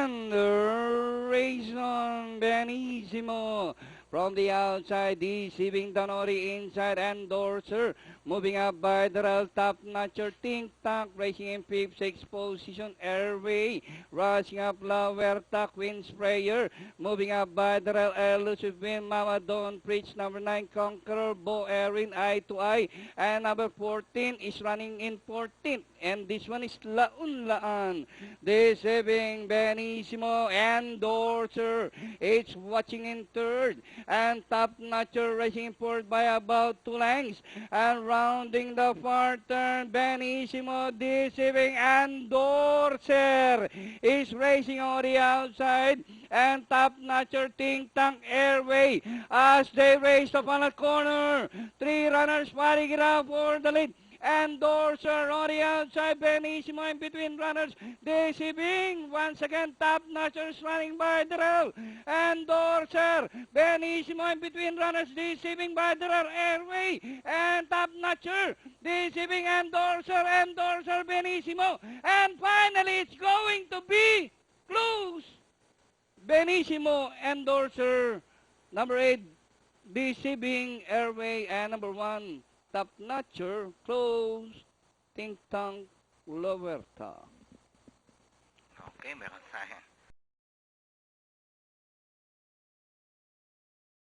and Rayson Benissimo. From the outside, deceiving Danori inside, Endorser. Moving up by Darrell, Top Notcher, Think Tank, racing in 5th, 6th position, Airway. Rushing up, Laverta, Queen Sprayer. Moving up by Darrell, Elusive Win, Mama Don't Preach, number 9, Conqueror, Bo Erin, Eye to Eye. And number 14 is running in 14th. And this one is Laun-Laan. Deceiving Benissimo, Endorser. It's watching in 3rd. And Top Notcher racing forward by about 2 lengths. And rounding the far turn, Benissimo, Deceiving, Endorser is racing on the outside. And Top Notcher, Think Tank, Airway as they race the final corner. 3 runners fighting it out for the lead. Endorser on the outside, Benissimo in between runners, Deceiving. Once again, Top Notcher is running by Darrell. Endorser, Benissimo in between runners, Deceiving by Darrell, Airway. And Top Notcher, Deceiving, Endorser, Benissimo. And finally, it's going to be close. Benissimo, Endorser, number 8, Deceiving, Airway, and number 1, Top Notcher, close, Think Tank, Laverta. Okay, meron tayo.